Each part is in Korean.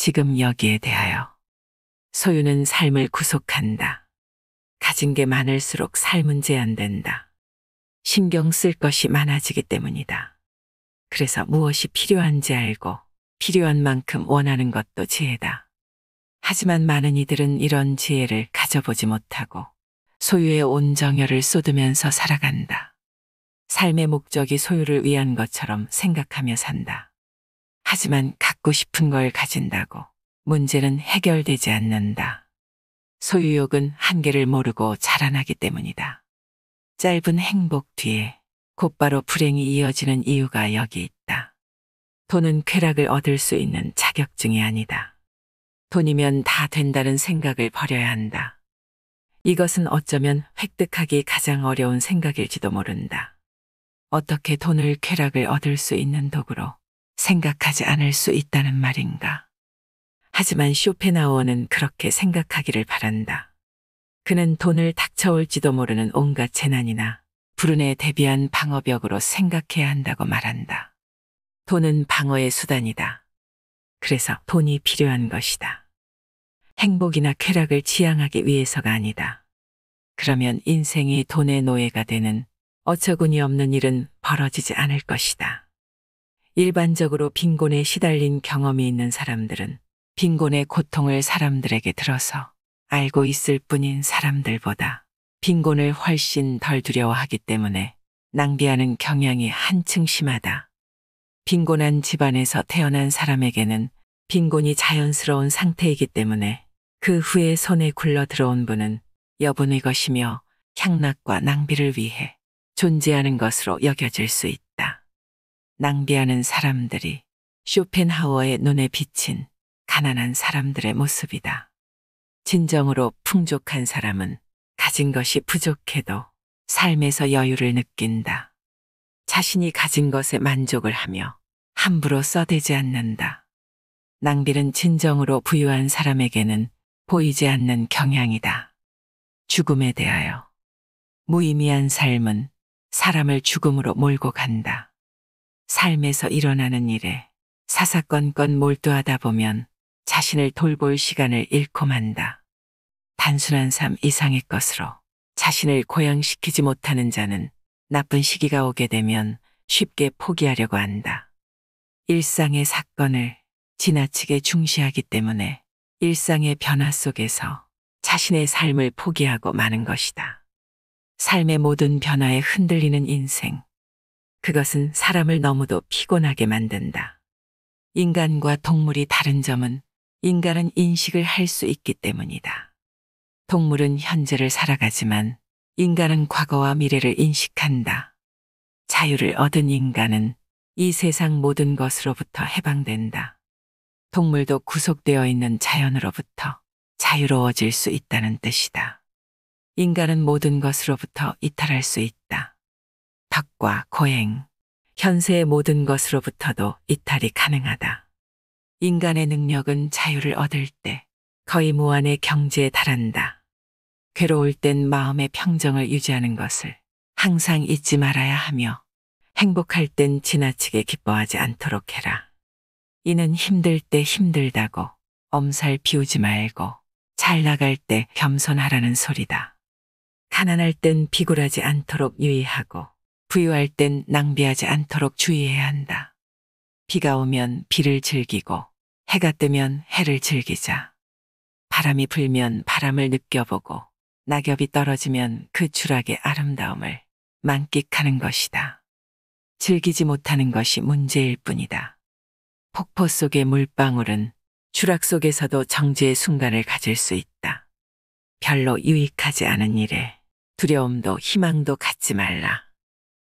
지금 여기에 대하여. 소유는 삶을 구속한다. 가진 게 많을수록 삶은 제한된다. 신경 쓸 것이 많아지기 때문이다. 그래서 무엇이 필요한지 알고 필요한 만큼 원하는 것도 지혜다. 하지만 많은 이들은 이런 지혜를 가져보지 못하고 소유에 온 정열을 쏟으면서 살아간다. 삶의 목적이 소유를 위한 것처럼 생각하며 산다. 하지만 갖고 싶은 걸 가진다고 문제는 해결되지 않는다. 소유욕은 한계를 모르고 자라나기 때문이다. 짧은 행복 뒤에 곧바로 불행이 이어지는 이유가 여기 있다. 돈은 쾌락을 얻을 수 있는 자격증이 아니다. 돈이면 다 된다는 생각을 버려야 한다. 이것은 어쩌면 획득하기 가장 어려운 생각일지도 모른다. 어떻게 돈을 쾌락을 얻을 수 있는 도구로 생각하지 않을 수 있다는 말인가? 하지만 쇼펜하우어는 그렇게 생각하기를 바란다. 그는 돈을 닥쳐올지도 모르는 온갖 재난이나 불운에 대비한 방어벽으로 생각해야 한다고 말한다. 돈은 방어의 수단이다. 그래서 돈이 필요한 것이다. 행복이나 쾌락을 지향하기 위해서가 아니다. 그러면 인생이 돈의 노예가 되는 어처구니 없는 일은 벌어지지 않을 것이다. 일반적으로 빈곤에 시달린 경험이 있는 사람들은 빈곤의 고통을 사람들에게 들어서 알고 있을 뿐인 사람들보다 빈곤을 훨씬 덜 두려워하기 때문에 낭비하는 경향이 한층 심하다. 빈곤한 집안에서 태어난 사람에게는 빈곤이 자연스러운 상태이기 때문에 그 후에 손에 굴러 들어온 분은 여분의 것이며 향락과 낭비를 위해 존재하는 것으로 여겨질 수 있다. 낭비하는 사람들이 쇼펜하우어의 눈에 비친 가난한 사람들의 모습이다. 진정으로 풍족한 사람은 가진 것이 부족해도 삶에서 여유를 느낀다. 자신이 가진 것에 만족을 하며 함부로 써대지 않는다. 낭비는 진정으로 부유한 사람에게는 보이지 않는 경향이다. 죽음에 대하여. 무의미한 삶은 사람을 죽음으로 몰고 간다. 삶에서 일어나는 일에 사사건건 몰두하다 보면 자신을 돌볼 시간을 잃고 만다. 단순한 삶 이상의 것으로 자신을 고양시키지 못하는 자는 나쁜 시기가 오게 되면 쉽게 포기하려고 한다. 일상의 사건을 지나치게 중시하기 때문에 일상의 변화 속에서 자신의 삶을 포기하고 마는 것이다. 삶의 모든 변화에 흔들리는 인생. 그것은 사람을 너무도 피곤하게 만든다. 인간과 동물이 다른 점은 인간은 인식을 할 수 있기 때문이다. 동물은 현재를 살아가지만 인간은 과거와 미래를 인식한다. 자유를 얻은 인간은 이 세상 모든 것으로부터 해방된다. 동물도 구속되어 있는 자연으로부터 자유로워질 수 있다는 뜻이다. 인간은 모든 것으로부터 이탈할 수 있다. 덕과 고행, 현세의 모든 것으로부터도 이탈이 가능하다. 인간의 능력은 자유를 얻을 때 거의 무한의 경지에 달한다. 괴로울 땐 마음의 평정을 유지하는 것을 항상 잊지 말아야 하며 행복할 땐 지나치게 기뻐하지 않도록 해라. 이는 힘들 때 힘들다고 엄살 피우지 말고 잘 나갈 때 겸손하라는 소리다. 가난할 땐 비굴하지 않도록 유의하고 부유할 땐 낭비하지 않도록 주의해야 한다. 비가 오면 비를 즐기고 해가 뜨면 해를 즐기자. 바람이 불면 바람을 느껴보고 낙엽이 떨어지면 그 추락의 아름다움을 만끽하는 것이다. 즐기지 못하는 것이 문제일 뿐이다. 폭포 속의 물방울은 추락 속에서도 정지의 순간을 가질 수 있다. 별로 유익하지 않은 일에 두려움도 희망도 갖지 말라.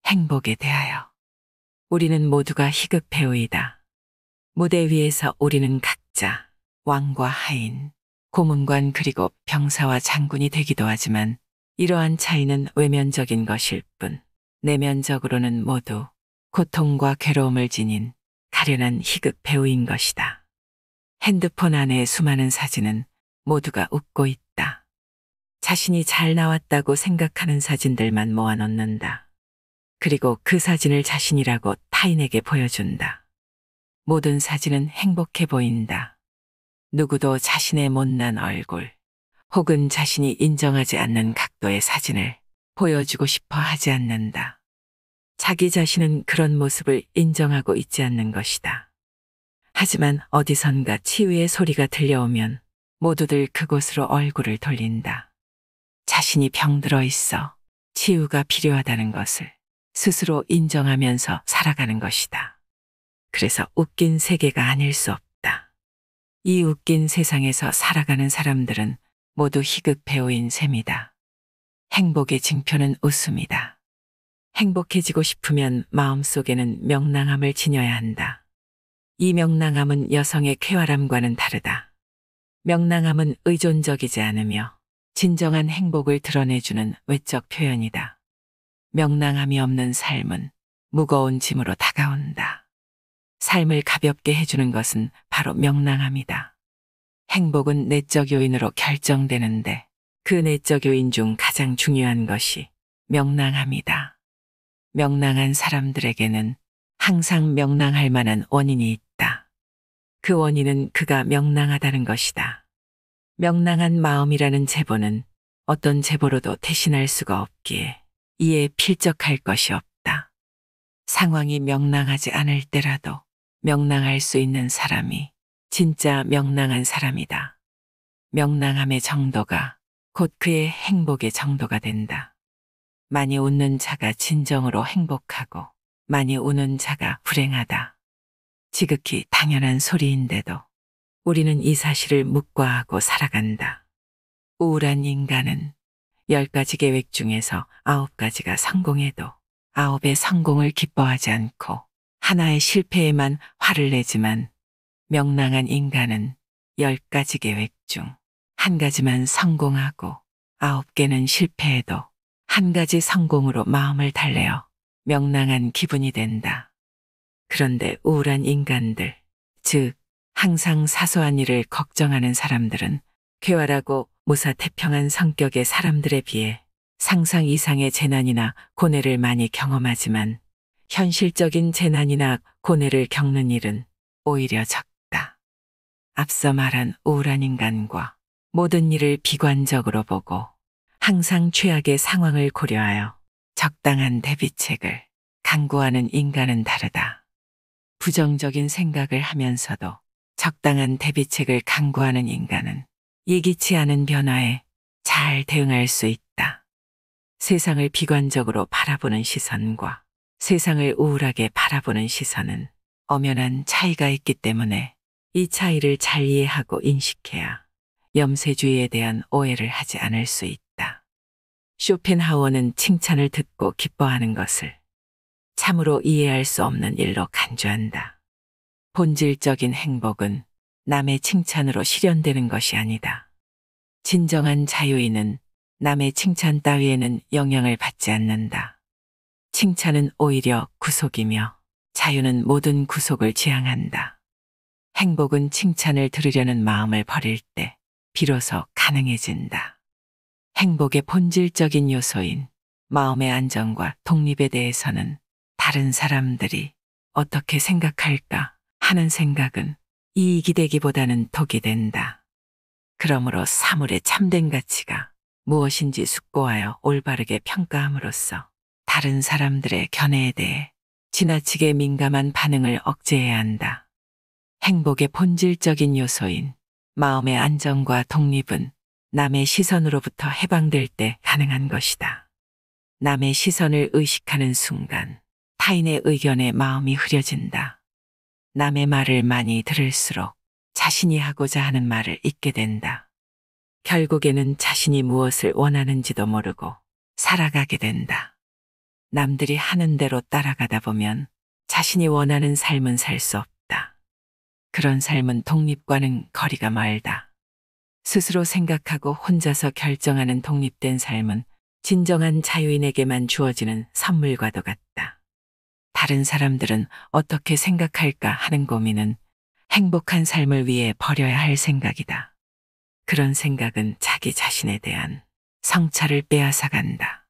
행복에 대하여. 우리는 모두가 희극 배우이다. 무대 위에서 우리는 각자 왕과 하인, 고문관 그리고 병사와 장군이 되기도 하지만 이러한 차이는 외면적인 것일 뿐 내면적으로는 모두 고통과 괴로움을 지닌 가련한 희극 배우인 것이다. 핸드폰 안에 수많은 사진은 모두가 웃고 있다. 자신이 잘 나왔다고 생각하는 사진들만 모아놓는다. 그리고 그 사진을 자신이라고 타인에게 보여준다. 모든 사진은 행복해 보인다. 누구도 자신의 못난 얼굴 혹은 자신이 인정하지 않는 각도의 사진을 보여주고 싶어 하지 않는다. 자기 자신은 그런 모습을 인정하고 있지 않는 것이다. 하지만 어디선가 치유의 소리가 들려오면 모두들 그곳으로 얼굴을 돌린다. 자신이 병들어 있어 치유가 필요하다는 것을 스스로 인정하면서 살아가는 것이다. 그래서 웃긴 세계가 아닐 수 없다. 이 웃긴 세상에서 살아가는 사람들은 모두 희극 배우인 셈이다. 행복의 징표는 웃음이다. 행복해지고 싶으면 마음속에는 명랑함을 지녀야 한다. 이 명랑함은 여성의 쾌활함과는 다르다. 명랑함은 의존적이지 않으며 진정한 행복을 드러내주는 외적 표현이다. 명랑함이 없는 삶은 무거운 짐으로 다가온다. 삶을 가볍게 해주는 것은 바로 명랑함이다. 행복은 내적 요인으로 결정되는데 그 내적 요인 중 가장 중요한 것이 명랑함이다. 명랑한 사람들에게는 항상 명랑할 만한 원인이 있다. 그 원인은 그가 명랑하다는 것이다. 명랑한 마음이라는 제보는 어떤 제보로도 대신할 수가 없기에 이에 필적할 것이 없다. 상황이 명랑하지 않을 때라도 명랑할 수 있는 사람이 진짜 명랑한 사람이다. 명랑함의 정도가 곧 그의 행복의 정도가 된다. 많이 웃는 자가 진정으로 행복하고 많이 우는 자가 불행하다. 지극히 당연한 소리인데도 우리는 이 사실을 묵과하고 살아간다. 우울한 인간은 10가지 계획 중에서 9가지가 성공해도 9의 성공을 기뻐하지 않고 하나의 실패에만 화를 내지만 명랑한 인간은 10가지 계획 중 1가지만 성공하고 9개는 실패해도 1가지 성공으로 마음을 달래어 명랑한 기분이 된다. 그런데 우울한 인간들, 즉 항상 사소한 일을 걱정하는 사람들은 쾌활하고 무사태평한 성격의 사람들에 비해 상상 이상의 재난이나 고뇌를 많이 경험하지만 현실적인 재난이나 고뇌를 겪는 일은 오히려 적다. 앞서 말한 우울한 인간과 모든 일을 비관적으로 보고 항상 최악의 상황을 고려하여 적당한 대비책을 강구하는 인간은 다르다. 부정적인 생각을 하면서도 적당한 대비책을 강구하는 인간은 예기치 않은 변화에 잘 대응할 수 있다. 세상을 비관적으로 바라보는 시선과 세상을 우울하게 바라보는 시선은 엄연한 차이가 있기 때문에 이 차이를 잘 이해하고 인식해야 염세주의에 대한 오해를 하지 않을 수 있다. 쇼펜하우어는 칭찬을 듣고 기뻐하는 것을 참으로 이해할 수 없는 일로 간주한다. 본질적인 행복은 남의 칭찬으로 실현되는 것이 아니다. 진정한 자유인은 남의 칭찬 따위에는 영향을 받지 않는다. 칭찬은 오히려 구속이며 자유는 모든 구속을 지향한다. 행복은 칭찬을 들으려는 마음을 버릴 때 비로소 가능해진다. 행복의 본질적인 요소인 마음의 안정과 독립에 대해서는 다른 사람들이 어떻게 생각할까 하는 생각은 이익이 되기보다는 독이 된다. 그러므로 사물의 참된 가치가 무엇인지 숙고하여 올바르게 평가함으로써 다른 사람들의 견해에 대해 지나치게 민감한 반응을 억제해야 한다. 행복의 본질적인 요소인 마음의 안정과 독립은 남의 시선으로부터 해방될 때 가능한 것이다. 남의 시선을 의식하는 순간 타인의 의견에 마음이 흐려진다. 남의 말을 많이 들을수록 자신이 하고자 하는 말을 잊게 된다. 결국에는 자신이 무엇을 원하는지도 모르고 살아가게 된다. 남들이 하는 대로 따라가다 보면 자신이 원하는 삶은 살 수 없다. 그런 삶은 독립과는 거리가 멀다. 스스로 생각하고 혼자서 결정하는 독립된 삶은 진정한 자유인에게만 주어지는 선물과도 같다. 다른 사람들은 어떻게 생각할까 하는 고민은 행복한 삶을 위해 버려야 할 생각이다. 그런 생각은 자기 자신에 대한 성찰을 빼앗아간다.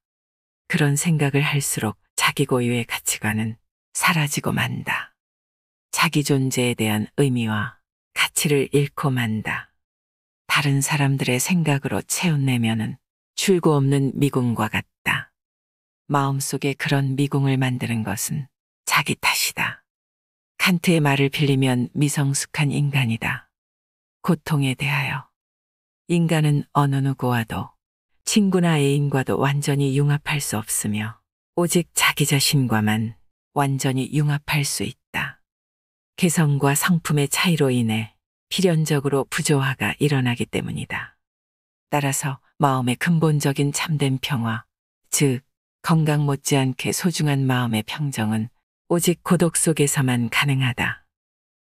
그런 생각을 할수록 자기 고유의 가치관은 사라지고 만다. 자기 존재에 대한 의미와 가치 가치를 잃고 만다. 다른 사람들의 생각으로 채운내면은 출구 없는 미궁과 같다. 마음속에 그런 미궁을 만드는 것은 자기 탓이다. 칸트의 말을 빌리면 미성숙한 인간이다. 고통에 대하여 인간은 어느 누구와도 친구나 애인과도 완전히 융합할 수 없으며 오직 자기 자신과만 완전히 융합할 수 있다. 개성과 성품의 차이로 인해 필연적으로 부조화가 일어나기 때문이다. 따라서 마음의 근본적인 참된 평화, 즉 건강 못지않게 소중한 마음의 평정은 오직 고독 속에서만 가능하다.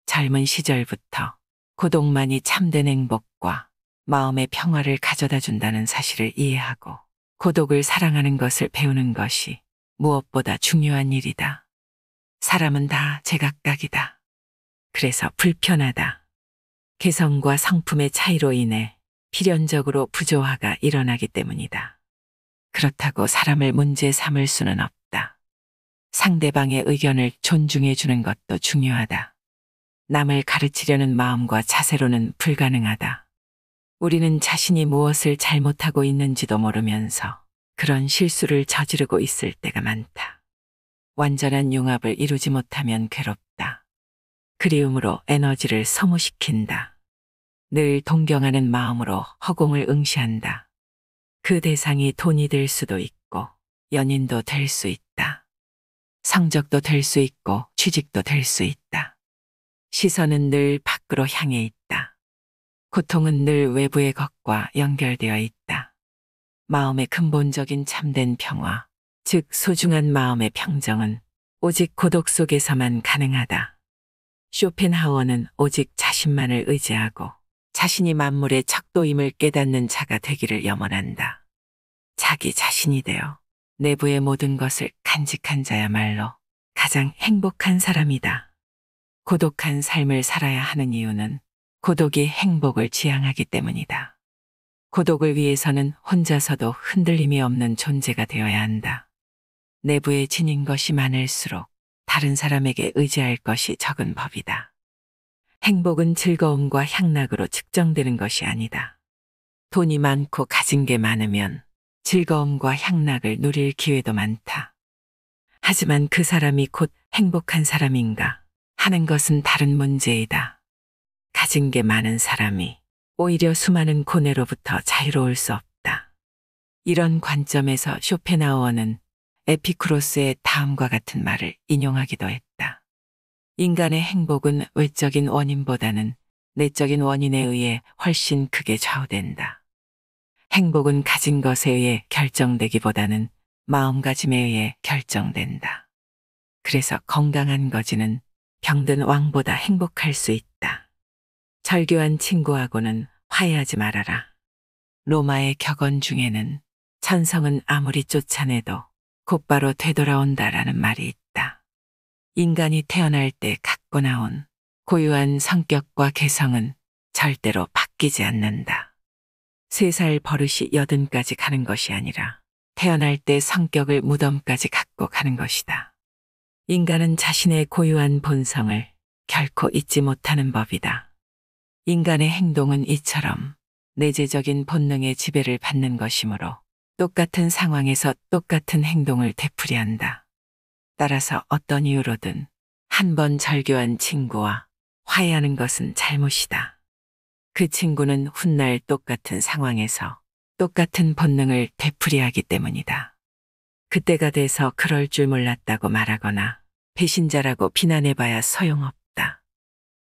젊은 시절부터 고독만이 참된 행복과 마음의 평화를 가져다 준다는 사실을 이해하고 고독을 사랑하는 것을 배우는 것이 무엇보다 중요한 일이다. 사람은 다 제각각이다. 그래서 불편하다. 개성과 성품의 차이로 인해 필연적으로 부조화가 일어나기 때문이다. 그렇다고 사람을 문제 삼을 수는 없다. 상대방의 의견을 존중해 주는 것도 중요하다. 남을 가르치려는 마음과 자세로는 불가능하다. 우리는 자신이 무엇을 잘못하고 있는지도 모르면서 그런 실수를 저지르고 있을 때가 많다. 완전한 융합을 이루지 못하면 괴롭다. 그리움으로 에너지를 소모시킨다. 늘 동경하는 마음으로 허공을 응시한다. 그 대상이 돈이 될 수도 있고 연인도 될 수 있다. 성적도 될 수 있고 취직도 될 수 있다. 시선은 늘 밖으로 향해 있다. 고통은 늘 외부의 것과 연결되어 있다. 마음의 근본적인 참된 평화, 즉 소중한 마음의 평정은 오직 고독 속에서만 가능하다. 쇼펜하우어는 오직 자신만을 의지하고 자신이 만물의 척도임을 깨닫는 자가 되기를 염원한다. 자기 자신이 되어 내부의 모든 것을 간직한 자야말로 가장 행복한 사람이다. 고독한 삶을 살아야 하는 이유는 고독이 행복을 지향하기 때문이다. 고독을 위해서는 혼자서도 흔들림이 없는 존재가 되어야 한다. 내부에 지닌 것이 많을수록 다른 사람에게 의지할 것이 적은 법이다. 행복은 즐거움과 향락으로 측정되는 것이 아니다. 돈이 많고 가진 게 많으면 즐거움과 향락을 누릴 기회도 많다. 하지만 그 사람이 곧 행복한 사람인가 하는 것은 다른 문제이다. 가진 게 많은 사람이 오히려 수많은 고뇌로부터 자유로울 수 없다. 이런 관점에서 쇼펜하우어는 에피쿠로스의 다음과 같은 말을 인용하기도 했다. 인간의 행복은 외적인 원인보다는 내적인 원인에 의해 훨씬 크게 좌우된다. 행복은 가진 것에 의해 결정되기보다는 마음가짐에 의해 결정된다. 그래서 건강한 거지는 병든 왕보다 행복할 수 있다. 절교한 친구하고는 화해하지 말아라. 로마의 격언 중에는 천성은 아무리 쫓아내도 곧바로 되돌아온다라는 말이 있다. 인간이 태어날 때 갖고 나온 고유한 성격과 개성은 절대로 바뀌지 않는다. 3살 버릇이 80까지 가는 것이 아니라 태어날 때 성격을 무덤까지 갖고 가는 것이다. 인간은 자신의 고유한 본성을 결코 잊지 못하는 법이다. 인간의 행동은 이처럼 내재적인 본능의 지배를 받는 것이므로 똑같은 상황에서 똑같은 행동을 되풀이한다. 따라서 어떤 이유로든 한 번 절교한 친구와 화해하는 것은 잘못이다. 그 친구는 훗날 똑같은 상황에서 똑같은 본능을 되풀이하기 때문이다. 그때가 돼서 그럴 줄 몰랐다고 말하거나 배신자라고 비난해봐야 소용없다.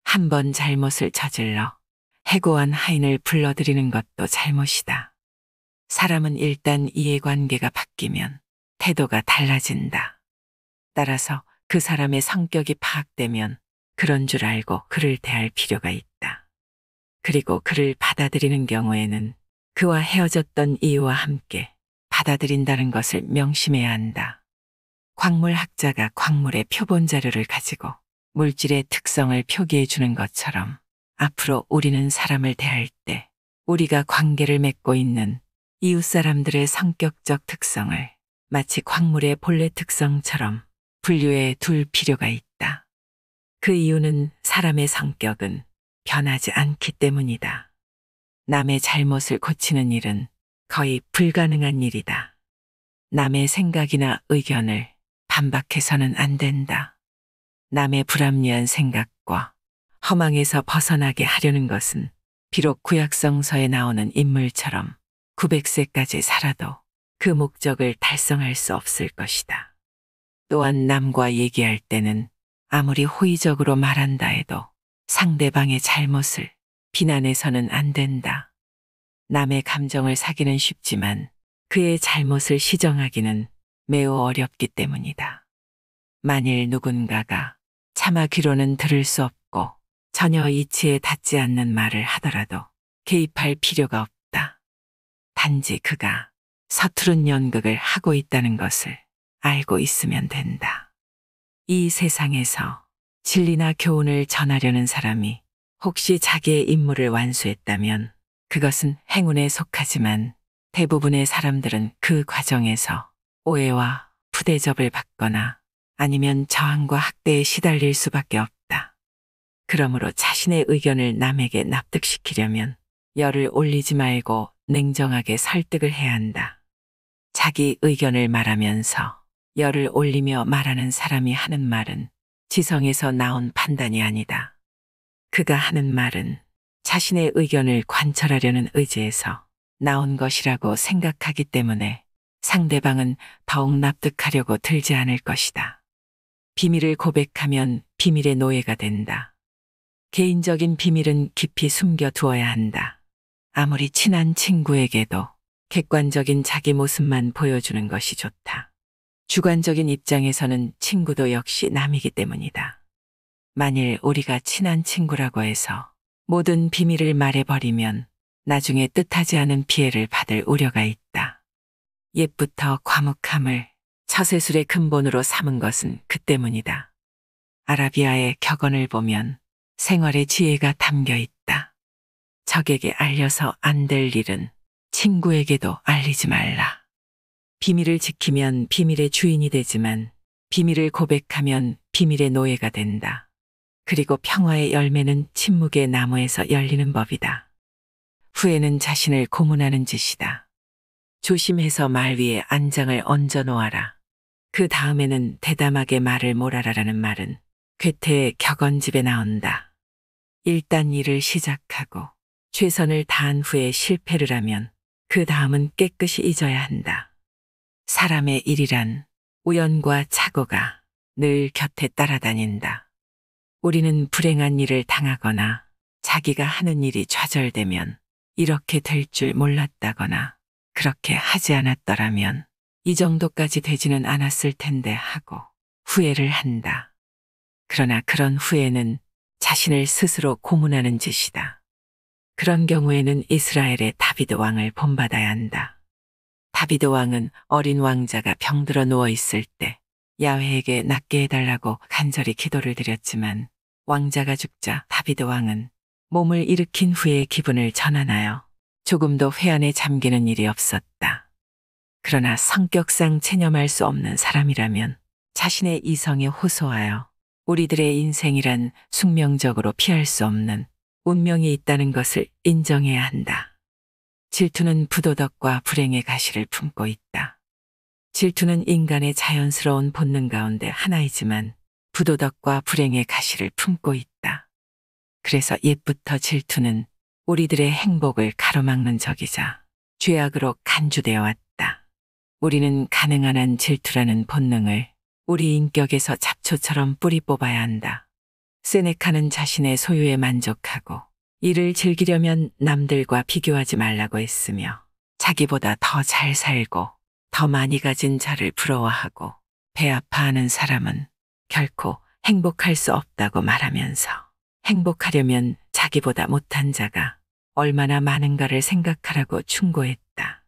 한 번 잘못을 저질러 해고한 하인을 불러들이는 것도 잘못이다. 사람은 일단 이해관계가 바뀌면 태도가 달라진다. 따라서 그 사람의 성격이 파악되면 그런 줄 알고 그를 대할 필요가 있다. 그리고 그를 받아들이는 경우에는 그와 헤어졌던 이유와 함께 받아들인다는 것을 명심해야 한다. 광물학자가 광물의 표본 자료를 가지고 물질의 특성을 표기해 주는 것처럼 앞으로 우리는 사람을 대할 때 우리가 관계를 맺고 있는 이웃 사람들의 성격적 특성을 마치 광물의 본래 특성처럼 분류해 둘 필요가 있다. 그 이유는 사람의 성격은 변하지 않기 때문이다. 남의 잘못을 고치는 일은 거의 불가능한 일이다. 남의 생각이나 의견을 반박해서는 안 된다. 남의 불합리한 생각과 허망에서 벗어나게 하려는 것은 비록 구약성서에 나오는 인물처럼 900세까지 살아도 그 목적을 달성할 수 없을 것이다. 또한 남과 얘기할 때는 아무리 호의적으로 말한다 해도 상대방의 잘못을 비난해서는 안 된다. 남의 감정을 사기는 쉽지만 그의 잘못을 시정하기는 매우 어렵기 때문이다. 만일 누군가가 차마 귀로는 들을 수 없고 전혀 이치에 닿지 않는 말을 하더라도 개입할 필요가 없다. 단지 그가 서투른 연극을 하고 있다는 것을 알고 있으면 된다. 이 세상에서 진리나 교훈을 전하려는 사람이 혹시 자기의 임무를 완수했다면 그것은 행운에 속하지만 대부분의 사람들은 그 과정에서 오해와 부대접을 받거나 아니면 저항과 학대에 시달릴 수밖에 없다. 그러므로 자신의 의견을 남에게 납득시키려면 열을 올리지 말고 냉정하게 설득을 해야 한다. 자기 의견을 말하면서 열을 올리며 말하는 사람이 하는 말은 지성에서 나온 판단이 아니다. 그가 하는 말은 자신의 의견을 관철하려는 의지에서 나온 것이라고 생각하기 때문에 상대방은 더욱 납득하려고 들지 않을 것이다. 비밀을 고백하면 비밀의 노예가 된다. 개인적인 비밀은 깊이 숨겨두어야 한다. 아무리 친한 친구에게도 객관적인 자기 모습만 보여주는 것이 좋다. 주관적인 입장에서는 친구도 역시 남이기 때문이다. 만일 우리가 친한 친구라고 해서 모든 비밀을 말해버리면 나중에 뜻하지 않은 피해를 받을 우려가 있다. 옛부터 과묵함을 처세술의 근본으로 삼은 것은 그 때문이다. 아라비아의 격언을 보면 생활의 지혜가 담겨 있다. 적에게 알려서 안 될 일은 친구에게도 알리지 말라. 비밀을 지키면 비밀의 주인이 되지만 비밀을 고백하면 비밀의 노예가 된다. 그리고 평화의 열매는 침묵의 나무에서 열리는 법이다. 후회는 자신을 고문하는 짓이다. 조심해서 말 위에 안장을 얹어 놓아라. 그 다음에는 대담하게 말을 몰아라라는 말은 괴테의 격언집에 나온다. 일단 일을 시작하고 최선을 다한 후에 실패를 하면 그 다음은 깨끗이 잊어야 한다. 사람의 일이란 우연과 착오가 늘 곁에 따라다닌다. 우리는 불행한 일을 당하거나 자기가 하는 일이 좌절되면 이렇게 될 줄 몰랐다거나 그렇게 하지 않았더라면 이 정도까지 되지는 않았을 텐데 하고 후회를 한다. 그러나 그런 후회는 자신을 스스로 고문하는 짓이다. 그런 경우에는 이스라엘의 다비드 왕을 본받아야 한다. 다비드 왕은 어린 왕자가 병들어 누워 있을 때 야훼에게 낫게 해달라고 간절히 기도를 드렸지만 왕자가 죽자 다비드 왕은 몸을 일으킨 후에 기분을 전환하여 조금도 회한에 잠기는 일이 없었다. 그러나 성격상 체념할 수 없는 사람이라면 자신의 이성에 호소하여 우리들의 인생이란 숙명적으로 피할 수 없는 운명이 있다는 것을 인정해야 한다. 질투는 부도덕과 불행의 가시를 품고 있다. 질투는 인간의 자연스러운 본능 가운데 하나이지만 부도덕과 불행의 가시를 품고 있다. 그래서 옛부터 질투는 우리들의 행복을 가로막는 적이자 죄악으로 간주되어 왔다. 우리는 가능한 한 질투라는 본능을 우리 인격에서 잡초처럼 뿌리 뽑아야 한다. 세네카는 자신의 소유에 만족하고 이를 즐기려면 남들과 비교하지 말라고 했으며 자기보다 더 잘 살고 더 많이 가진 자를 부러워하고 배 아파하는 사람은 결코 행복할 수 없다고 말하면서 행복하려면 자기보다 못한 자가 얼마나 많은가를 생각하라고 충고했다.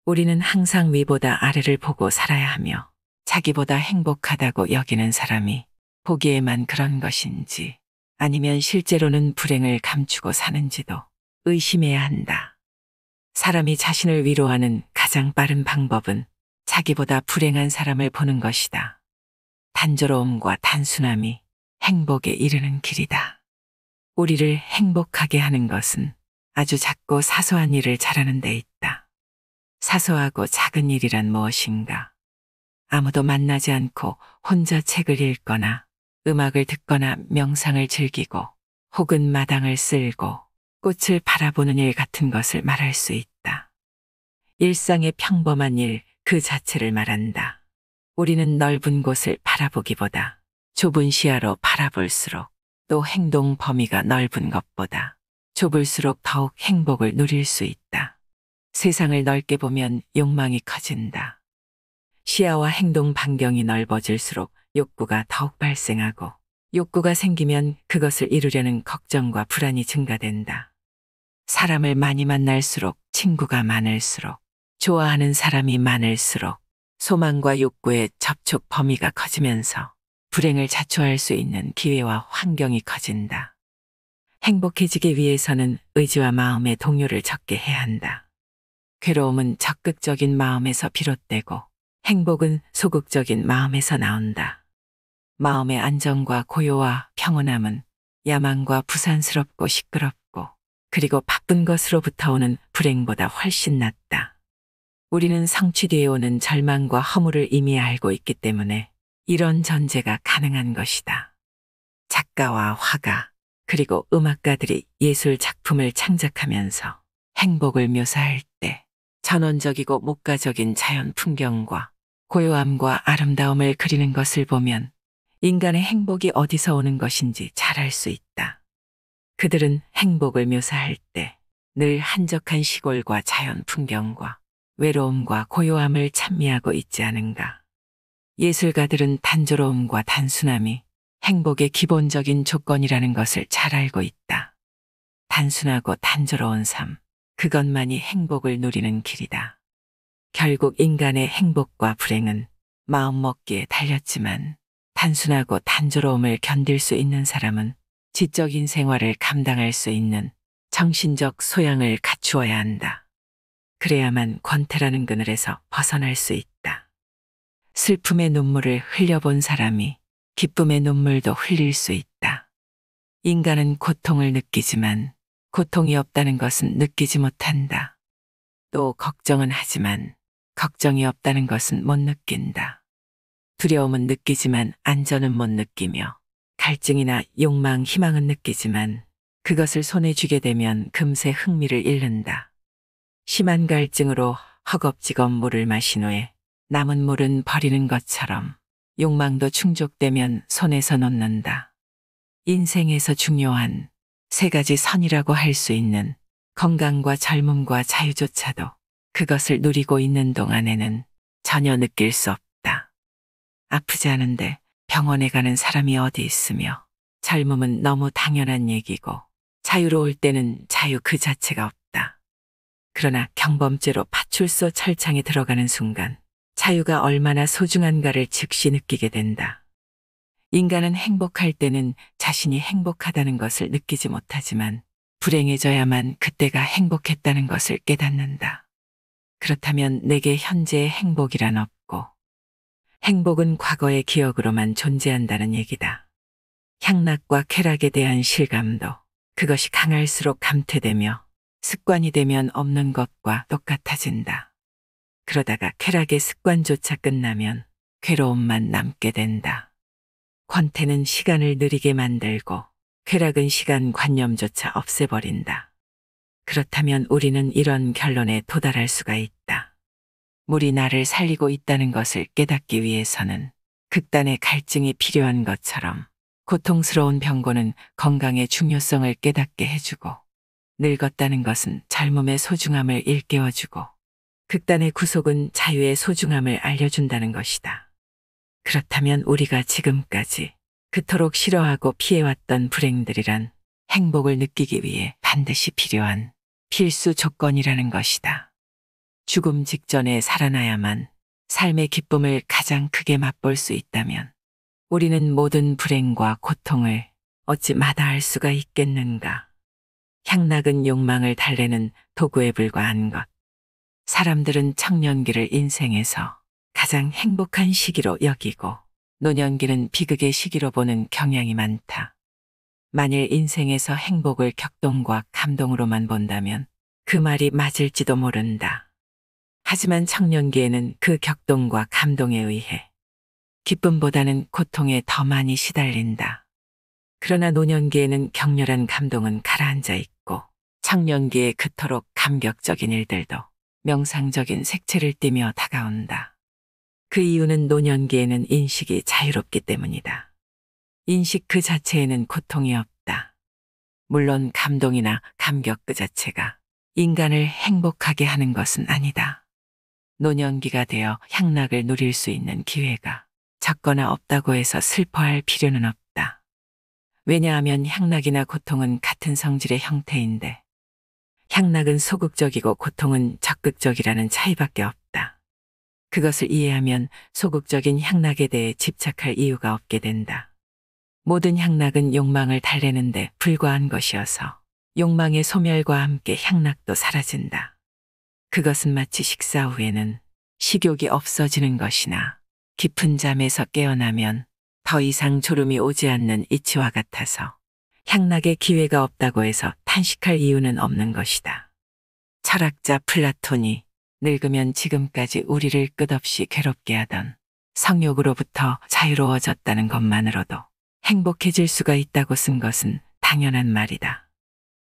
우리는 항상 위보다 아래를 보고 살아야 하며 자기보다 행복하다고 여기는 사람이 보기에만 그런 것인지 아니면 실제로는 불행을 감추고 사는지도 의심해야 한다. 사람이 자신을 위로하는 가장 빠른 방법은 자기보다 불행한 사람을 보는 것이다. 단조로움과 단순함이 행복에 이르는 길이다. 우리를 행복하게 하는 것은 아주 작고 사소한 일을 잘하는 데 있다. 사소하고 작은 일이란 무엇인가? 아무도 만나지 않고 혼자 책을 읽거나 음악을 듣거나 명상을 즐기고 혹은 마당을 쓸고 꽃을 바라보는 일 같은 것을 말할 수 있다. 일상의 평범한 일 그 자체를 말한다. 우리는 넓은 곳을 바라보기보다 좁은 시야로 바라볼수록 또 행동 범위가 넓은 것보다 좁을수록 더욱 행복을 누릴 수 있다. 세상을 넓게 보면 욕망이 커진다. 시야와 행동 반경이 넓어질수록 욕구가 더욱 발생하고 욕구가 생기면 그것을 이루려는 걱정과 불안이 증가된다. 사람을 많이 만날수록 친구가 많을수록 좋아하는 사람이 많을수록 소망과 욕구의 접촉 범위가 커지면서 불행을 자초할 수 있는 기회와 환경이 커진다. 행복해지기 위해서는 의지와 마음의 동요를 적게 해야 한다. 괴로움은 적극적인 마음에서 비롯되고 행복은 소극적인 마음에서 나온다. 마음의 안정과 고요와 평온함은 야망과 부산스럽고 시끄럽고 그리고 바쁜 것으로부터 오는 불행보다 훨씬 낫다. 우리는 성취 뒤에 오는 절망과 허물을 이미 알고 있기 때문에 이런 전제가 가능한 것이다. 작가와 화가 그리고 음악가들이 예술 작품을 창작하면서 행복을 묘사할 때 전원적이고 목가적인 자연 풍경과 고요함과 아름다움을 그리는 것을 보면 인간의 행복이 어디서 오는 것인지 잘 알 수 있다. 그들은 행복을 묘사할 때 늘 한적한 시골과 자연 풍경과 외로움과 고요함을 찬미하고 있지 않은가. 예술가들은 단조로움과 단순함이 행복의 기본적인 조건이라는 것을 잘 알고 있다. 단순하고 단조로운 삶, 그것만이 행복을 누리는 길이다. 결국 인간의 행복과 불행은 마음먹기에 달렸지만 단순하고 단조로움을 견딜 수 있는 사람은 지적인 생활을 감당할 수 있는 정신적 소양을 갖추어야 한다. 그래야만 권태라는 그늘에서 벗어날 수 있다. 슬픔의 눈물을 흘려본 사람이 기쁨의 눈물도 흘릴 수 있다. 인간은 고통을 느끼지만 고통이 없다는 것은 느끼지 못한다. 또 걱정은 하지만 걱정이 없다는 것은 못 느낀다. 두려움은 느끼지만 안전은 못 느끼며 갈증이나 욕망, 희망은 느끼지만 그것을 손에 쥐게 되면 금세 흥미를 잃는다. 심한 갈증으로 허겁지겁 물을 마신 후에 남은 물은 버리는 것처럼 욕망도 충족되면 손에서 놓는다. 인생에서 중요한 세 가지 선이라고 할 수 있는 건강과 젊음과 자유조차도 그것을 누리고 있는 동안에는 전혀 느낄 수 없다. 아프지 않은데 병원에 가는 사람이 어디 있으며 젊음은 너무 당연한 얘기고 자유로울 때는 자유 그 자체가 없다. 그러나 경범죄로 파출소 철창에 들어가는 순간 자유가 얼마나 소중한가를 즉시 느끼게 된다. 인간은 행복할 때는 자신이 행복하다는 것을 느끼지 못하지만 불행해져야만 그때가 행복했다는 것을 깨닫는다. 그렇다면 내게 현재의 행복이란 없고 행복은 과거의 기억으로만 존재한다는 얘기다. 향락과 쾌락에 대한 실감도 그것이 강할수록 감퇴되며 습관이 되면 없는 것과 똑같아진다. 그러다가 쾌락의 습관조차 끝나면 괴로움만 남게 된다. 권태는 시간을 느리게 만들고 쾌락은 시간 관념조차 없애버린다. 그렇다면 우리는 이런 결론에 도달할 수가 있다. 물이 나를 살리고 있다는 것을 깨닫기 위해서는 극단의 갈증이 필요한 것처럼 고통스러운 병고는 건강의 중요성을 깨닫게 해주고 늙었다는 것은 젊음의 소중함을 일깨워주고 극단의 구속은 자유의 소중함을 알려준다는 것이다. 그렇다면 우리가 지금까지 그토록 싫어하고 피해왔던 불행들이란 행복을 느끼기 위해 반드시 필요한 필수 조건이라는 것이다. 죽음 직전에 살아나야만 삶의 기쁨을 가장 크게 맛볼 수 있다면 우리는 모든 불행과 고통을 어찌 마다할 수가 있겠는가. 향락은 욕망을 달래는 도구에 불과한 것. 사람들은 청년기를 인생에서 가장 행복한 시기로 여기고 노년기는 비극의 시기로 보는 경향이 많다. 만일 인생에서 행복을 격동과 감동으로만 본다면 그 말이 맞을지도 모른다. 하지만 청년기에는 그 격동과 감동에 의해 기쁨보다는 고통에 더 많이 시달린다. 그러나 노년기에는 격렬한 감동은 가라앉아 있고 청년기에 그토록 감격적인 일들도 명상적인 색채를 띠며 다가온다. 그 이유는 노년기에는 인식이 자유롭기 때문이다. 인식 그 자체에는 고통이 없다. 물론 감동이나 감격 그 자체가 인간을 행복하게 하는 것은 아니다. 노년기가 되어 향락을 누릴 수 있는 기회가 적거나 없다고 해서 슬퍼할 필요는 없다. 왜냐하면 향락이나 고통은 같은 성질의 형태인데 향락은 소극적이고 고통은 적극적이라는 차이밖에 없다. 그것을 이해하면 소극적인 향락에 대해 집착할 이유가 없게 된다. 모든 향락은 욕망을 달래는데 불과한 것이어서 욕망의 소멸과 함께 향락도 사라진다. 그것은 마치 식사 후에는 식욕이 없어지는 것이나 깊은 잠에서 깨어나면 더 이상 졸음이 오지 않는 이치와 같아서 향락의 기회가 없다고 해서 탄식할 이유는 없는 것이다. 철학자 플라톤이 늙으면 지금까지 우리를 끝없이 괴롭게 하던 성욕으로부터 자유로워졌다는 것만으로도 행복해질 수가 있다고 쓴 것은 당연한 말이다.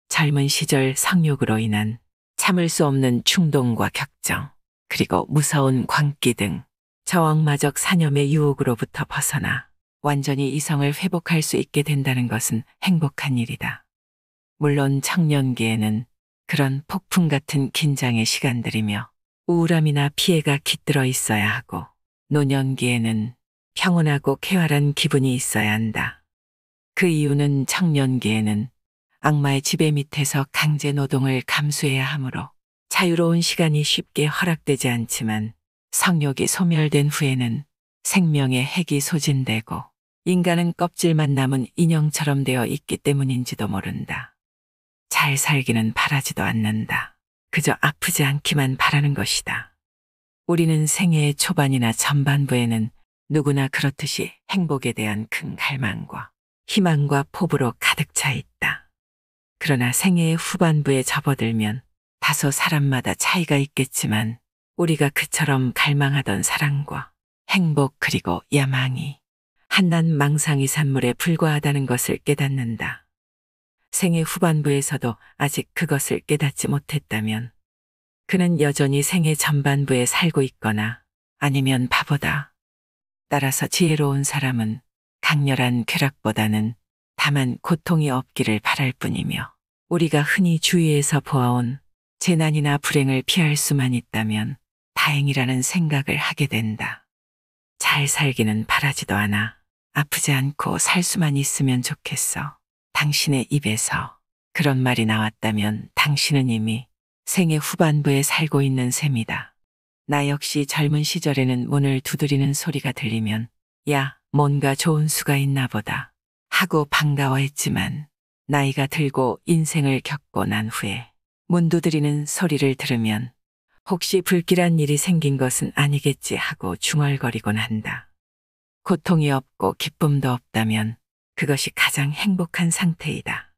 젊은 시절 성욕으로 인한 참을 수 없는 충동과 격정, 그리고 무서운 광기 등 저항마적 사념의 유혹으로부터 벗어나 완전히 이성을 회복할 수 있게 된다는 것은 행복한 일이다. 물론 청년기에는 그런 폭풍 같은 긴장의 시간들이며 우울함이나 피해가 깃들어 있어야 하고 노년기에는 평온하고 쾌활한 기분이 있어야 한다. 그 이유는 청년기에는 악마의 지배 밑에서 강제 노동을 감수해야 하므로 자유로운 시간이 쉽게 허락되지 않지만 성욕이 소멸된 후에는 생명의 핵이 소진되고 인간은 껍질만 남은 인형처럼 되어 있기 때문인지도 모른다. 잘 살기는 바라지도 않는다. 그저 아프지 않기만 바라는 것이다. 우리는 생애의 초반이나 전반부에는 누구나 그렇듯이 행복에 대한 큰 갈망과 희망과 포부로 가득 차 있다. 그러나 생애의 후반부에 접어들면 다소 사람마다 차이가 있겠지만 우리가 그처럼 갈망하던 사랑과 행복 그리고 야망이 한낱 망상이 산물에 불과하다는 것을 깨닫는다. 생애 후반부에서도 아직 그것을 깨닫지 못했다면 그는 여전히 생애 전반부에 살고 있거나 아니면 바보다. 따라서 지혜로운 사람은 강렬한 쾌락보다는 다만 고통이 없기를 바랄 뿐이며 우리가 흔히 주위에서 보아온 재난이나 불행을 피할 수만 있다면 다행이라는 생각을 하게 된다. 잘 살기는 바라지도 않아. 아프지 않고 살 수만 있으면 좋겠어. 당신의 입에서 그런 말이 나왔다면 당신은 이미 생애 후반부에 살고 있는 셈이다. 나 역시 젊은 시절에는 문을 두드리는 소리가 들리면 야, 뭔가 좋은 수가 있나 보다 하고 반가워했지만 나이가 들고 인생을 겪고 난 후에 문 두드리는 소리를 들으면 혹시 불길한 일이 생긴 것은 아니겠지 하고 중얼거리곤 한다. 고통이 없고 기쁨도 없다면 그것이 가장 행복한 상태이다.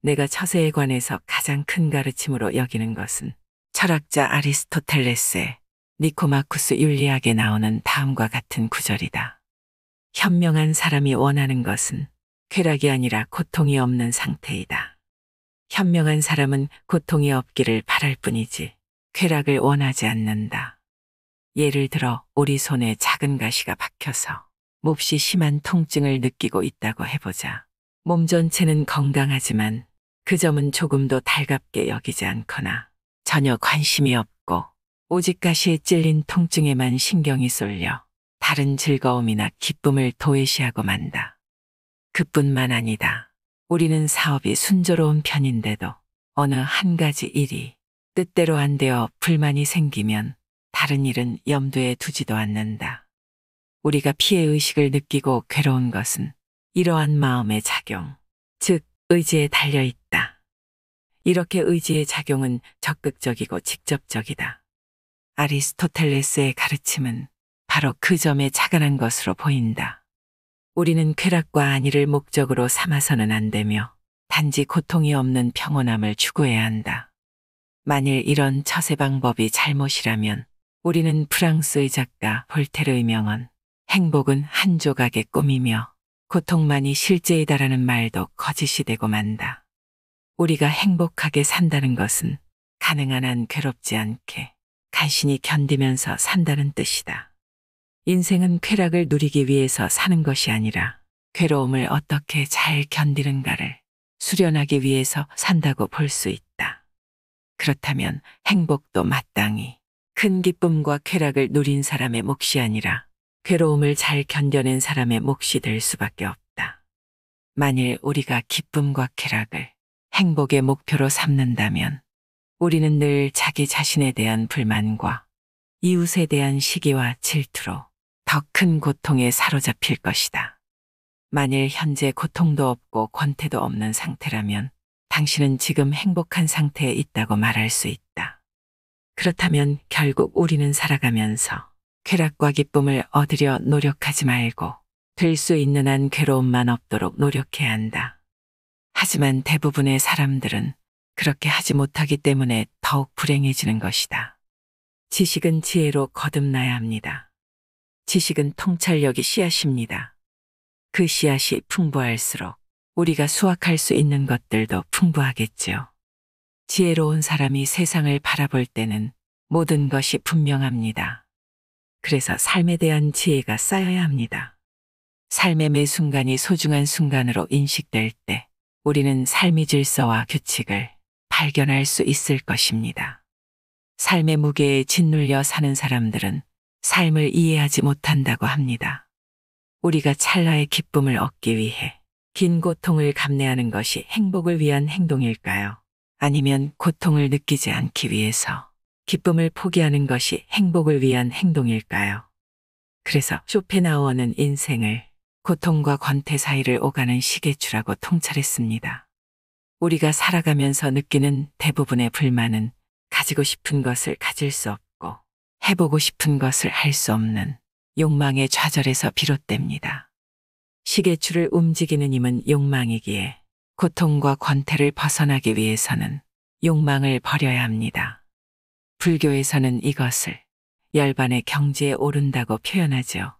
내가 처세에 관해서 가장 큰 가르침으로 여기는 것은 철학자 아리스토텔레스의 니코마쿠스 윤리학에 나오는 다음과 같은 구절이다. 현명한 사람이 원하는 것은 쾌락이 아니라 고통이 없는 상태이다. 현명한 사람은 고통이 없기를 바랄 뿐이지 쾌락을 원하지 않는다. 예를 들어 우리 손에 작은 가시가 박혀서 몹시 심한 통증을 느끼고 있다고 해보자. 몸 전체는 건강하지만 그 점은 조금도 달갑게 여기지 않거나 전혀 관심이 없고 오직 가시에 찔린 통증에만 신경이 쏠려 다른 즐거움이나 기쁨을 도외시하고 만다. 그뿐만 아니다. 우리는 사업이 순조로운 편인데도 어느 한 가지 일이 뜻대로 안 되어 불만이 생기면 다른 일은 염두에 두지도 않는다. 우리가 피해의식을 느끼고 괴로운 것은 이러한 마음의 작용, 즉 의지에 달려 있다. 이렇게 의지의 작용은 적극적이고 직접적이다. 아리스토텔레스의 가르침은 바로 그 점에 착안한 것으로 보인다. 우리는 쾌락과 안위를 목적으로 삼아서는 안 되며 단지 고통이 없는 평온함을 추구해야 한다. 만일 이런 처세 방법이 잘못이라면 우리는 프랑스의 작가 볼테르의 명언 행복은 한 조각의 꿈이며 고통만이 실제이다라는 말도 거짓이 되고 만다. 우리가 행복하게 산다는 것은 가능한 한 괴롭지 않게 간신히 견디면서 산다는 뜻이다. 인생은 쾌락을 누리기 위해서 사는 것이 아니라 괴로움을 어떻게 잘 견디는가를 수련하기 위해서 산다고 볼 수 있다. 그렇다면 행복도 마땅히 큰 기쁨과 쾌락을 누린 사람의 몫이 아니라 괴로움을 잘 견뎌낸 사람의 몫이 될 수밖에 없다. 만일 우리가 기쁨과 쾌락을 행복의 목표로 삼는다면 우리는 늘 자기 자신에 대한 불만과 이웃에 대한 시기와 질투로 더 큰 고통에 사로잡힐 것이다. 만일 현재 고통도 없고 권태도 없는 상태라면 당신은 지금 행복한 상태에 있다고 말할 수 있다. 그렇다면 결국 우리는 살아가면서 쾌락과 기쁨을 얻으려 노력하지 말고 될 수 있는 한 괴로움만 없도록 노력해야 한다. 하지만 대부분의 사람들은 그렇게 하지 못하기 때문에 더욱 불행해지는 것이다. 지식은 지혜로 거듭나야 합니다. 지식은 통찰력이 씨앗입니다. 그 씨앗이 풍부할수록 우리가 수확할 수 있는 것들도 풍부하겠지요. 지혜로운 사람이 세상을 바라볼 때는 모든 것이 분명합니다. 그래서 삶에 대한 지혜가 쌓여야 합니다. 삶의 매 순간이 소중한 순간으로 인식될 때 우리는 삶의 질서와 규칙을 발견할 수 있을 것입니다. 삶의 무게에 짓눌려 사는 사람들은 삶을 이해하지 못한다고 합니다. 우리가 찰나의 기쁨을 얻기 위해 긴 고통을 감내하는 것이 행복을 위한 행동일까요? 아니면 고통을 느끼지 않기 위해서 기쁨을 포기하는 것이 행복을 위한 행동일까요? 그래서 쇼펜하우어는 인생을 고통과 권태 사이를 오가는 시계추라고 통찰했습니다. 우리가 살아가면서 느끼는 대부분의 불만은 가지고 싶은 것을 가질 수 없고 해보고 싶은 것을 할 수 없는 욕망의 좌절에서 비롯됩니다. 시계추를 움직이는 힘은 욕망이기에 고통과 권태를 벗어나기 위해서는 욕망을 버려야 합니다. 불교에서는 이것을 열반의 경지에 오른다고 표현하죠.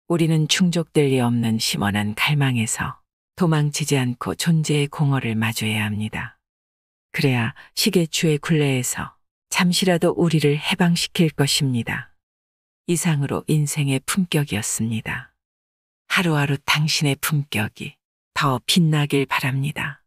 우리는 충족될 리 없는 심원한 갈망에서 도망치지 않고 존재의 공허를 마주해야 합니다. 그래야 시계추의 굴레에서 잠시라도 우리를 해방시킬 것입니다. 이상으로 인생의 품격이었습니다. 하루하루 당신의 품격이 더 빛나길 바랍니다.